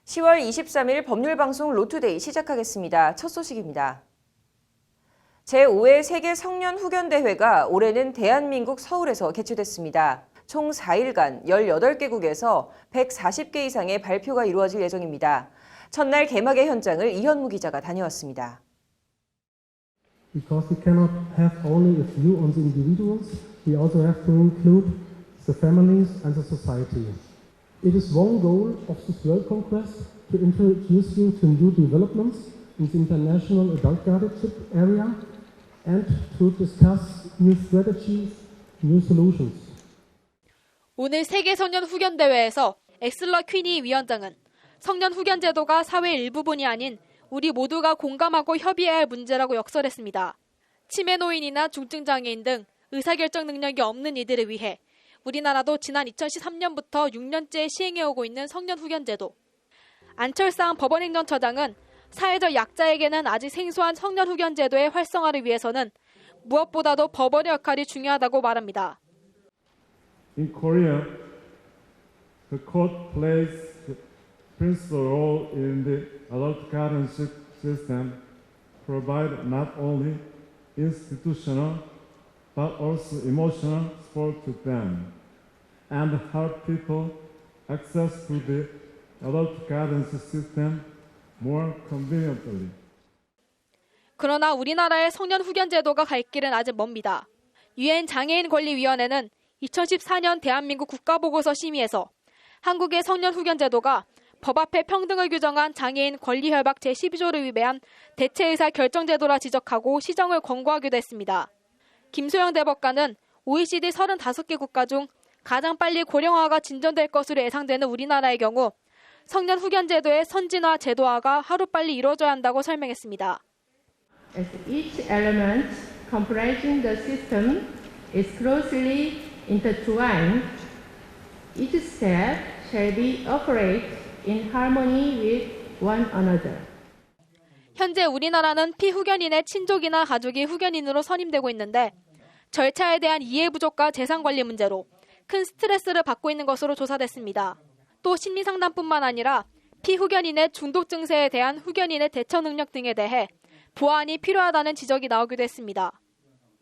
10월 23일 법률방송 로투데이 시작하겠습니다. 첫 소식입니다. 제5회 세계 성년 후견대회가 올해는 대한민국 서울에서 개최됐습니다. 총 4일간 18개국에서 140개 이상의 발표가 이루어질 예정입니다. 첫날 개막의 현장을 이현무 기자가 다녀왔습니다. Because we cannot have only a view on the individuals, we also have to include the families and the society. It is one goal of this World Congress to introduce you to new developments in the international adult guardianship area and to discuss new strategies, new solutions. 오늘 세계 성년 후견 대회에서 엑슬러 퀸이 위원장은 성년 후견 제도가 사회의 일부분이 아닌 우리 모두가 공감하고 협의해야 할 문제라고 역설했습니다. 치매 노인이나 중증 장애인 등 의사결정 능력이 없는 이들을 위해 우리나라도 지난 2013년부터 6년째 시행해오고 있는 성년 후견 제도. 안철상 법원행정처장은 사회적 약자에게는 아직 생소한 성년 후견 제도의 활성화를 위해서는 무엇보다도 법원의 역할이 중요하다고 말합니다. In Korea, the court plays the principal role in the adult guardianship system, provide not only institutional but also emotional support to them, and help people access to the adult guardianship system more conveniently. 그러나 우리나라의 성년 후견 제도가 갈 길은 아직 멉니다. 유엔 장애인 권리위원회는 2014년 대한민국 국가보고서 심의에서 한국의 성년 후견 제도가 법 앞에 평등을 규정한 장애인 권리협약 제12조를 위배한 대체의사 결정제도라 지적하고 시정을 권고하기도 했습니다. 김소영 대법관은 OECD 35개 국가 중 가장 빨리 고령화가 진전될 것으로 예상되는 우리나라의 경우 성년 후견 제도의 선진화, 제도화가 하루빨리 이루어져야 한다고 설명했습니다. As each element comprising the system is closely intertwined, each step shall be operated in harmony with one another. 현재 우리나라는 피후견인의 친족이나 가족이 후견인으로 선임되고 있는데 절차에 대한 이해 부족과 재산 관리 문제로 큰 스트레스를 받고 있는 것으로 조사됐습니다. 또 심리상담뿐만 아니라 피후견인의 중독 증세에 대한 후견인의 대처 능력 등에 대해 보완이 필요하다는 지적이 나오기도 했습니다.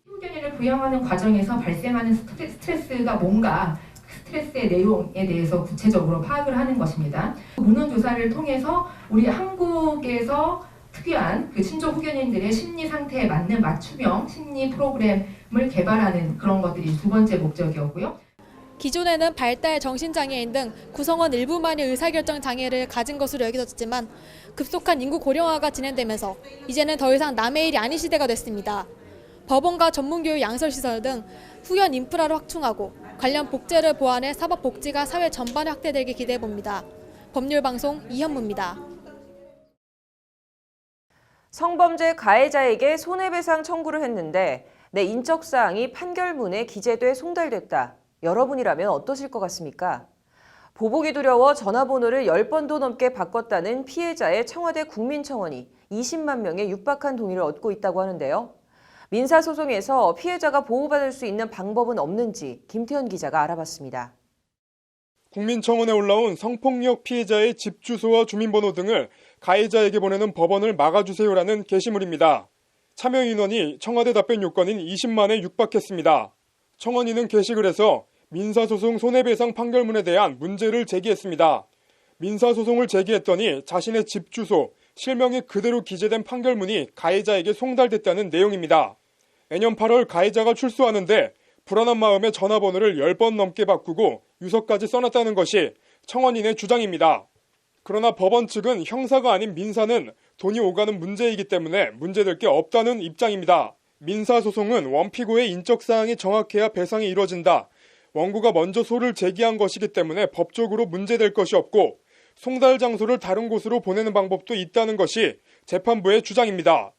후견인을 부양하는 과정에서 발생하는 스트레스가 뭔가 스트레스의 내용에 대해서 구체적으로 파악을 하는 것입니다. 문헌 조사를 통해서 우리 한국에서 특유한 그 친족 후견인들의 심리 상태에 맞는 맞춤형 심리 프로그램을 개발하는 그런 것들이 두 번째 목적이었고요. 기존에는 발달, 정신장애인 등 구성원 일부만이 의사결정 장애를 가진 것으로 여겨졌지만 급속한 인구 고령화가 진행되면서 이제는 더 이상 남의 일이 아닌 시대가 됐습니다. 법원과 전문교육 양설시설 등 후견 인프라를 확충하고 관련 복제를 보완해 사법복지가 사회 전반에 확대되길 기대해봅니다. 법률방송 이현무입니다. 성범죄 가해자에게 손해배상 청구를 했는데 내 인적사항이 판결문에 기재돼 송달됐다. 여러분이라면 어떠실 것 같습니까? 보복이 두려워 전화번호를 10번도 넘게 바꿨다는 피해자의 청와대 국민청원이 20만 명의 육박한 동의를 얻고 있다고 하는데요. 민사소송에서 피해자가 보호받을 수 있는 방법은 없는지 김태현 기자가 알아봤습니다. 국민청원에 올라온 성폭력 피해자의 집 주소와 주민번호 등을 가해자에게 보내는 법원을 막아주세요라는 게시물입니다. 참여 인원이 청와대 답변 요건인 20만에 육박했습니다. 청원인은 게시글 해서 민사소송 손해배상 판결문에 대한 문제를 제기했습니다. 민사소송을 제기했더니 자신의 집 주소, 실명이 그대로 기재된 판결문이 가해자에게 송달됐다는 내용입니다. 내년 8월 가해자가 출소하는데 불안한 마음에 전화번호를 10번 넘게 바꾸고 유서까지 써놨다는 것이 청원인의 주장입니다. 그러나 법원 측은 형사가 아닌 민사는 돈이 오가는 문제이기 때문에 문제될 게 없다는 입장입니다. 민사소송은 원피고의 인적사항이 정확해야 배상이 이루어진다. 원고가 먼저 소를 제기한 것이기 때문에 법적으로 문제될 것이 없고 송달 장소를 다른 곳으로 보내는 방법도 있다는 것이 재판부의 주장입니다.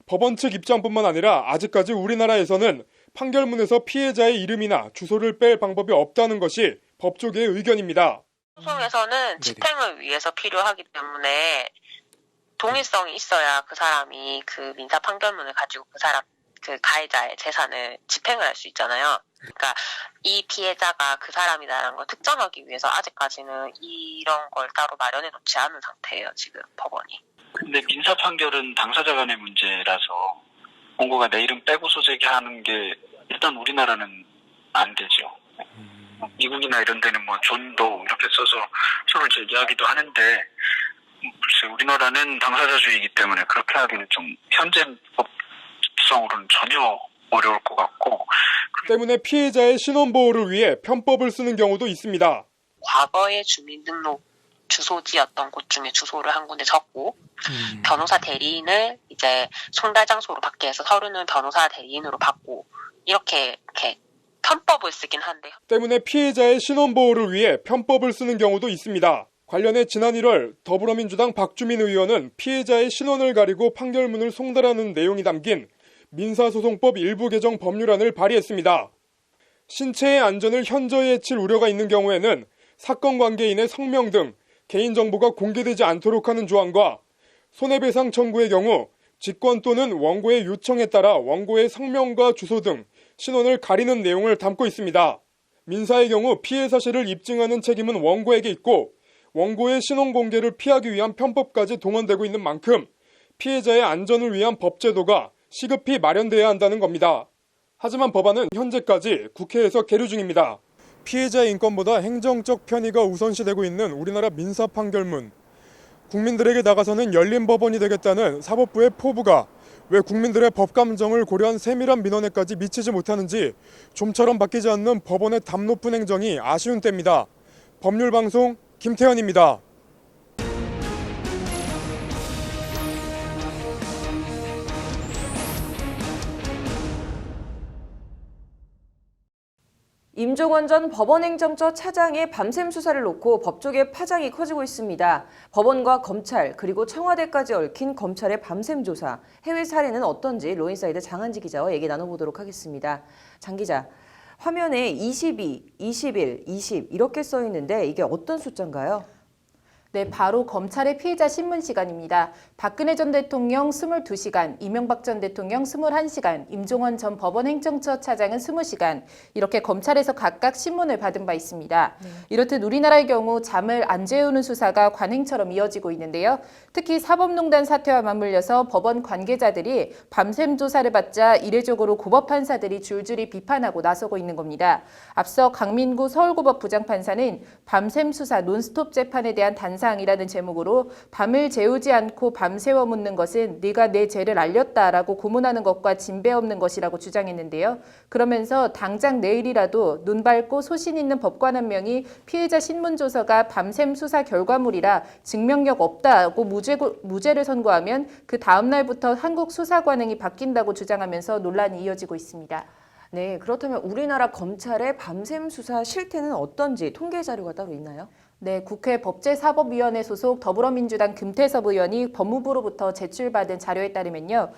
법원 측 입장뿐만 아니라 아직까지 우리나라에서는 판결문에서 피해자의 이름이나 주소를 뺄 방법이 없다는 것이 법조계의 의견입니다. 소송에서는 집행을 위해서 필요하기 때문에 동일성이 있어야 그 사람이 그 민사 판결문을 가지고 그 가해자의 재산을 집행을 할 수 있잖아요. 그러니까 이 피해자가 그 사람이다라는 걸 특정하기 위해서 아직까지는 이런 걸 따로 마련해 놓지 않은 상태예요, 지금 법원이. 근데 민사 판결은 당사자 간의 문제라서 원고가 내 이름 빼고 소재하는 게 일단 우리나라는 안 되죠. 미국이나 이런 데는 뭐 존도 이렇게 써서 소를 제기하기도 하는데 글쎄 우리나라는 당사자주의이기 때문에 그렇게 하기는 좀 현재 법성으로는 전혀 어려울 것 같고 때문에 피해자의 신원보호를 위해 편법을 쓰는 경우도 있습니다. 과거의 주민등록 주소지였던 곳 중에 주소를 한 군데 적고 변호사 대리인을 이제 송달 장소로 받게 해서 서류는 변호사 대리인으로 받고 이렇게 편법을 쓰긴 한데요. 때문에 피해자의 신원보호를 위해 편법을 쓰는 경우도 있습니다. 관련해 지난 1월 더불어민주당 박주민 의원은 피해자의 신원을 가리고 판결문을 송달하는 내용이 담긴 민사소송법 일부 개정 법률안을 발의했습니다. 신체의 안전을 현저히 해칠 우려가 있는 경우에는 사건 관계인의 성명 등 개인정보가 공개되지 않도록 하는 조항과 손해배상 청구의 경우 직권 또는 원고의 요청에 따라 원고의 성명과 주소 등 신원을 가리는 내용을 담고 있습니다. 민사의 경우 피해 사실을 입증하는 책임은 원고에게 있고 원고의 신원 공개를 피하기 위한 편법까지 동원되고 있는 만큼 피해자의 안전을 위한 법제도가 시급히 마련돼야 한다는 겁니다. 하지만 법안은 현재까지 국회에서 계류 중입니다. 피해자의 인권보다 행정적 편의가 우선시되고 있는 우리나라 민사 판결문. 국민들에게 나가서는 열린 법원이 되겠다는 사법부의 포부가 왜 국민들의 법 감정을 고려한 세밀한 민원에까지 미치지 못하는지 좀처럼 바뀌지 않는 법원의 담 높은 행정이 아쉬운 때입니다. 법률방송 김태현입니다. 임종원 전 법원행정처 차장의 밤샘 수사를 놓고 법조계 파장이 커지고 있습니다. 법원과 검찰 그리고 청와대까지 얽힌 검찰의 밤샘 조사, 해외 사례는 어떤지 로인사이드 장한지 기자와 얘기 나눠보도록 하겠습니다. 장 기자, 화면에 22, 21, 20 이렇게 써 있는데 이게 어떤 숫자인가요? 네, 바로 검찰의 피해자 신문 시간입니다. 박근혜 전 대통령 22시간, 이명박 전 대통령 21시간, 임종원 전 법원행정처 차장은 20시간, 이렇게 검찰에서 각각 신문을 받은 바 있습니다. 이렇듯 우리나라의 경우 잠을 안 재우는 수사가 관행처럼 이어지고 있는데요. 특히 사법농단 사태와 맞물려서 법원 관계자들이 밤샘 조사를 받자 이례적으로 고법 판사들이 줄줄이 비판하고 나서고 있는 겁니다. 앞서 강민구 서울고법 부장판사는 밤샘 수사 논스톱 재판에 대한 단상이라는 제목으로 밤을 재우지 않고 밤새워 묻는 것은 네가 내 죄를 알렸다라고 고문하는 것과 진배 없는 것이라고 주장했는데요. 그러면서 당장 내일이라도 눈 밝고 소신 있는 법관 한 명이 피해자 신문조서가 밤샘 수사 결과물이라 증명력 없다고 무죄를 선고하면 그 다음 날부터 한국 수사 관행이 바뀐다고 주장하면서 논란이 이어지고 있습니다. 네, 그렇다면 우리나라 검찰의 밤샘 수사 실태는 어떤지 통계 자료가 따로 있나요? 네, 국회 법제사법위원회 소속 더불어민주당 금태섭 의원이 법무부로부터 제출받은 자료에 따르면요.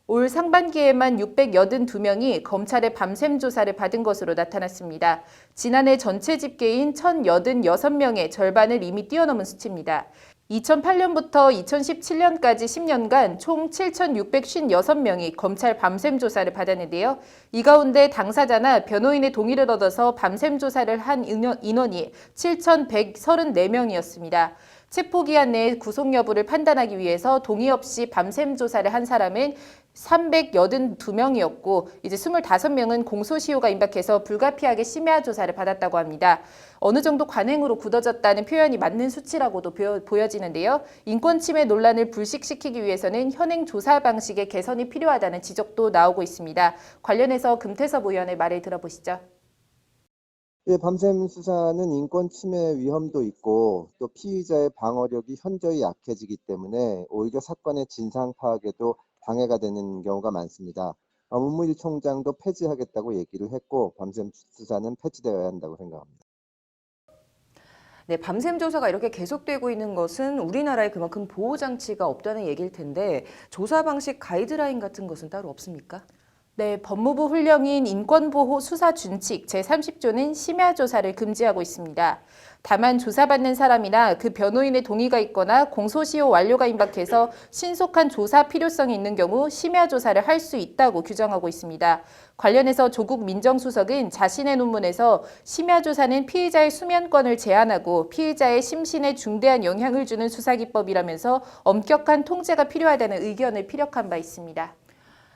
올 상반기에만 682명이 검찰의 밤샘 조사를 받은 것으로 나타났습니다. 지난해 전체 집계인 1,086명의 절반을 이미 뛰어넘은 수치입니다. 2008년부터 2017년까지 10년간 총 7,656명이 검찰 밤샘 조사를 받았는데요. 이 가운데 당사자나 변호인의 동의를 얻어서 밤샘 조사를 한 인원이 7,134명이었습니다. 체포기한 내 구속 여부를 판단하기 위해서 동의 없이 밤샘 조사를 한 사람은 382명이었고 이제 25명은 공소시효가 임박해서 불가피하게 심야 조사를 받았다고 합니다. 어느 정도 관행으로 굳어졌다는 표현이 맞는 수치라고도 보여지는데요. 인권 침해 논란을 불식시키기 위해서는 현행 조사 방식의 개선이 필요하다는 지적도 나오고 있습니다. 관련해서 금태섭 의원의 말을 들어보시죠. 예, 밤샘 수사는 인권 침해 위험도 있고 또 피의자의 방어력이 현저히 약해지기 때문에 오히려 사건의 진상 파악에도 방해가 되는 경우가 많습니다. 문무일 총장도 폐지하겠다고 얘기를 했고 밤샘 수사는 폐지되어야 한다고 생각합니다. 네, 밤샘 조사가 이렇게 계속되고 있는 것은 우리나라에 그만큼 보호장치가 없다는 얘기일 텐데 조사 방식 가이드라인 같은 것은 따로 없습니까? 네, 법무부 훈령인 인권보호 수사준칙 제30조는 심야 조사를 금지하고 있습니다. 다만 조사받는 사람이나 그 변호인의 동의가 있거나 공소시효 완료가 임박해서 신속한 조사 필요성이 있는 경우 심야 조사를 할 수 있다고 규정하고 있습니다. 관련해서 조국 민정수석은 자신의 논문에서 심야 조사는 피의자의 수면권을 제한하고 피의자의 심신에 중대한 영향을 주는 수사기법이라면서 엄격한 통제가 필요하다는 의견을 피력한 바 있습니다.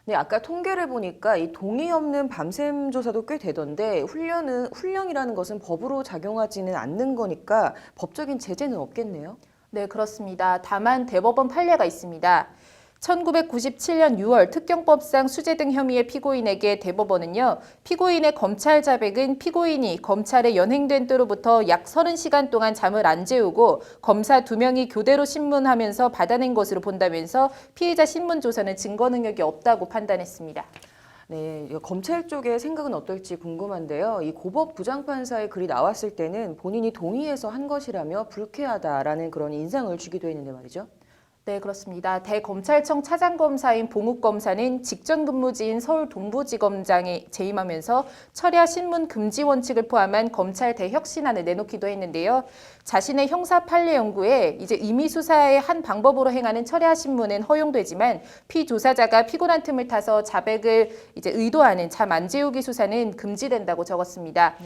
네, 아까 통계를 보니까 이 동의 없는 밤샘 조사도 꽤 되던데 훈령이라는 것은 법으로 작용하지는 않는 거니까 법적인 제재는 없겠네요. 네, 그렇습니다. 다만 대법원 판례가 있습니다. 1997년 6월 특경법상 수재 등 혐의의 피고인에게 대법원은요, 피고인의 검찰 자백은 피고인이 검찰에 연행된 때로부터 약 30시간 동안 잠을 안 재우고 검사 2명이 교대로 신문하면서 받아낸 것으로 본다면서 피의자 신문 조사는 증거 능력이 없다고 판단했습니다. 네, 검찰 쪽의 생각은 어떨지 궁금한데요. 이 고법 부장판사의 글이 나왔을 때는 본인이 동의해서 한 것이라며 불쾌하다라는 그런 인상을 주기도 했는데 말이죠. 네, 그렇습니다. 대검찰청 차장검사인 봉욱 검사는 직전 근무지인 서울 동부지검장에 재임하면서 철야 신문 금지 원칙을 포함한 검찰 대혁신안을 내놓기도 했는데요. 자신의 형사 판례 연구에 이제 임의 수사의 한 방법으로 행하는 철야 신문은 허용되지만 피조사자가 피곤한 틈을 타서 자백을 이제 의도하는 잠 안 재우기 수사는 금지된다고 적었습니다.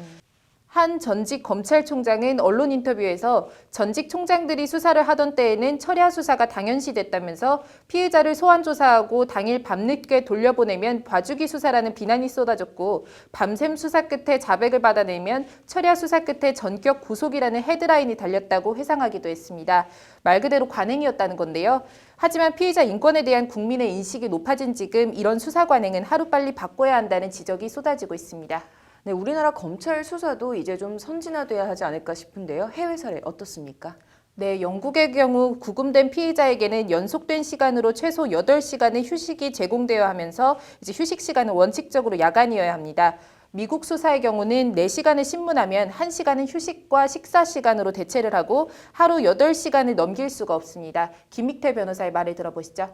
한 전직 검찰총장은 언론 인터뷰에서 전직 총장들이 수사를 하던 때에는 철야 수사가 당연시됐다면서 피의자를 소환 조사하고 당일 밤늦게 돌려보내면 봐주기 수사라는 비난이 쏟아졌고 밤샘 수사 끝에 자백을 받아내면 철야 수사 끝에 전격 구속이라는 헤드라인이 달렸다고 회상하기도 했습니다. 말 그대로 관행이었다는 건데요. 하지만 피의자 인권에 대한 국민의 인식이 높아진 지금 이런 수사 관행은 하루빨리 바꿔야 한다는 지적이 쏟아지고 있습니다. 네, 우리나라 검찰 수사도 이제 좀 선진화돼야 하지 않을까 싶은데요. 해외 사례 어떻습니까? 네, 영국의 경우 구금된 피의자에게는 연속된 시간으로 최소 8시간의 휴식이 제공되어야 하면서 이제 휴식 시간은 원칙적으로 야간이어야 합니다. 미국 수사의 경우는 4시간을 신문하면 1시간은 휴식과 식사 시간으로 대체를 하고 하루 8시간을 넘길 수가 없습니다. 김익태 변호사의 말을 들어보시죠.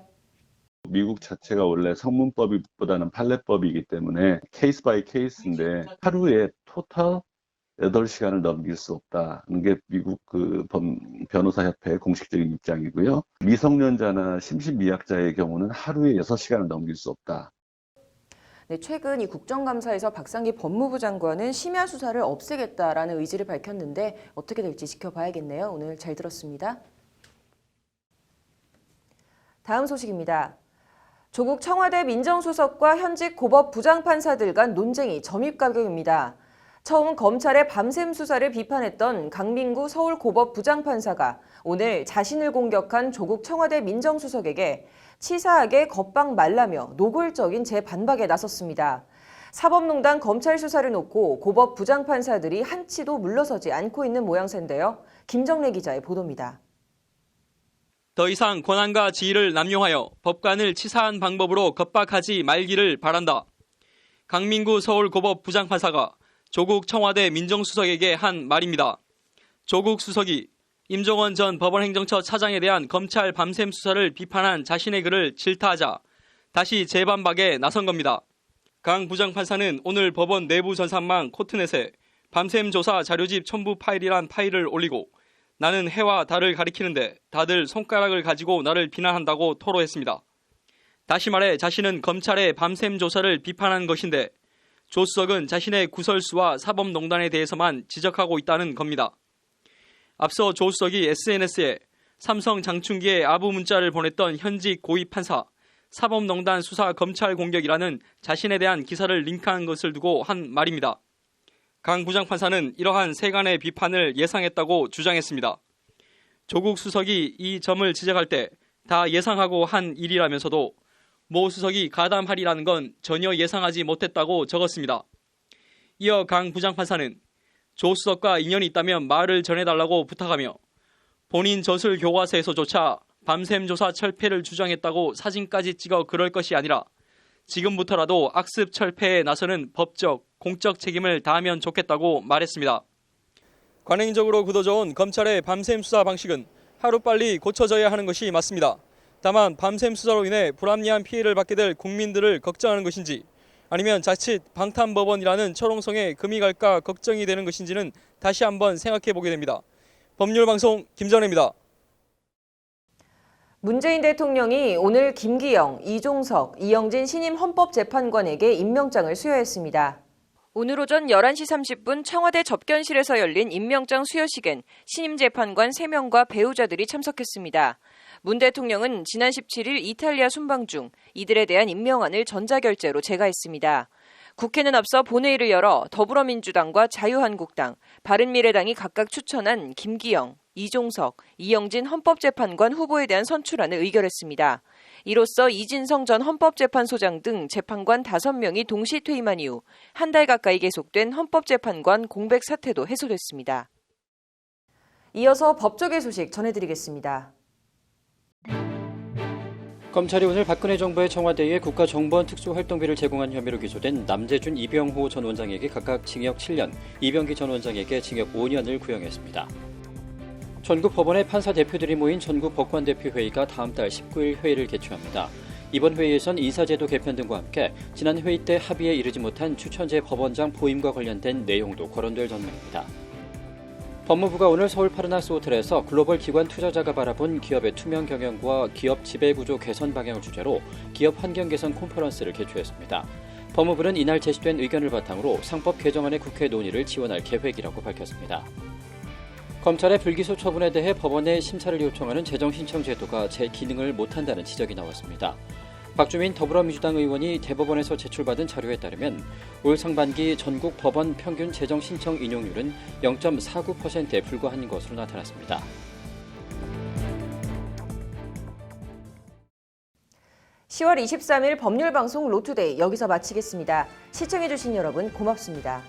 미국 자체가 원래 성문법보다는 판례법이기 때문에 케이스 바이 케이스인데 하루에 토탈 8시간을 넘길 수 없다는 게 미국 변호사협회의 공식적인 입장이고요. 미성년자나 심신미약자의 경우는 하루에 6시간을 넘길 수 없다. 네, 최근 이 국정감사에서 박상기 법무부 장관은 심야 수사를 없애겠다라는 의지를 밝혔는데 어떻게 될지 지켜봐야겠네요. 오늘 잘 들었습니다. 다음 소식입니다. 조국 청와대 민정수석과 현직 고법 부장판사들 간 논쟁이 점입가격입니다. 처음 검찰의 밤샘 수사를 비판했던 강민구 서울 고법 부장판사가 오늘 자신을 공격한 조국 청와대 민정수석에게 치사하게 겁박 말라며 노골적인 재반박에 나섰습니다. 사법농단 검찰 수사를 놓고 고법 부장판사들이 한치도 물러서지 않고 있는 모양새인데요. 김정래 기자의 보도입니다. 더 이상 권한과 지위를 남용하여 법관을 치사한 방법으로 겁박하지 말기를 바란다. 강민구 서울 고법 부장판사가 조국 청와대 민정수석에게 한 말입니다. 조국 수석이 임종원 전 법원행정처 차장에 대한 검찰 밤샘 수사를 비판한 자신의 글을 질타하자 다시 재반박에 나선 겁니다. 강 부장판사는 오늘 법원 내부 전산망 코트넷에 밤샘 조사 자료집 첨부 파일이란 파일을 올리고 나는 해와 달을 가리키는데 다들 손가락을 가지고 나를 비난한다고 토로했습니다. 다시 말해 자신은 검찰의 밤샘 조사를 비판한 것인데 조 수석은 자신의 구설수와 사법농단에 대해서만 지적하고 있다는 겁니다. 앞서 조 수석이 SNS에 삼성 장충기에 아부 문자를 보냈던 현직 고위 판사, 사법농단 수사 검찰 공격이라는 자신에 대한 기사를 링크한 것을 두고 한 말입니다. 강 부장판사는 이러한 세간의 비판을 예상했다고 주장했습니다. 조국 수석이 이 점을 지적할 때 다 예상하고 한 일이라면서도 모 수석이 가담하리라는 건 전혀 예상하지 못했다고 적었습니다. 이어 강 부장판사는 조 수석과 인연이 있다면 말을 전해달라고 부탁하며 본인 저술 교과서에서조차 밤샘 조사 철폐를 주장했다고 사진까지 찍어 그럴 것이 아니라 지금부터라도 악습 철폐에 나서는 법적, 공적 책임을 다하면 좋겠다고 말했습니다. 관행적으로 굳어져온 검찰의 밤샘 수사 방식은 하루빨리 고쳐져야 하는 것이 맞습니다. 다만 밤샘 수사로 인해 불합리한 피해를 받게 될 국민들을 걱정하는 것인지 아니면 자칫 방탄법원이라는 철옹성에 금이 갈까 걱정이 되는 것인지는 다시 한번 생각해 보게 됩니다. 법률방송 김전혜입니다. 문재인 대통령이 오늘 김기영, 이종석, 이영진 신임 헌법재판관에게 임명장을 수여했습니다. 오늘 오전 11시 30분 청와대 접견실에서 열린 임명장 수여식엔 신임 재판관 3명과 배우자들이 참석했습니다. 문 대통령은 지난 17일 이탈리아 순방 중 이들에 대한 임명안을 전자결제로 제가했습니다. 국회는 앞서 본회의를 열어 더불어민주당과 자유한국당, 바른미래당이 각각 추천한 김기영, 이종석, 이영진 헌법재판관 후보에 대한 선출안을 의결했습니다. 이로써 이진성 전 헌법재판소장 등 재판관 5명이 동시 퇴임한 이후 한 달 가까이 계속된 헌법재판관 공백 사태도 해소됐습니다. 이어서 법조계 소식 전해드리겠습니다. 검찰이 오늘 박근혜 정부의 청와대에 국가정보원 특수활동비를 제공한 혐의로 기소된 남재준, 이병호 전 원장에게 각각 징역 7년, 이병기 전 원장에게 징역 5년을 구형했습니다. 전국 법원의 판사 대표들이 모인 전국 법관대표회의가 다음 달 19일 회의를 개최합니다. 이번 회의에선 인사제도 개편 등과 함께 지난 회의 때 합의에 이르지 못한 추천제 법원장 보임과 관련된 내용도 거론될 전망입니다. 법무부가 오늘 서울 파르나스 호텔에서 글로벌 기관 투자자가 바라본 기업의 투명 경영과 기업 지배구조 개선 방향을 주제로 기업 환경 개선 컨퍼런스를 개최했습니다. 법무부는 이날 제시된 의견을 바탕으로 상법 개정안의 국회 논의를 지원할 계획이라고 밝혔습니다. 검찰의 불기소 처분에 대해 법원에 심사를 요청하는 재정신청 제도가 제 기능을 못한다는 지적이 나왔습니다. 박주민 더불어민주당 의원이 대법원에서 제출받은 자료에 따르면 올 상반기 전국 법원 평균 재정 신청 인용률은 0.49%에 불과한 것으로 나타났습니다. (10월 23일) 법률방송 로투데이 여기서 마치겠습니다. 시청해주신 여러분 고맙습니다.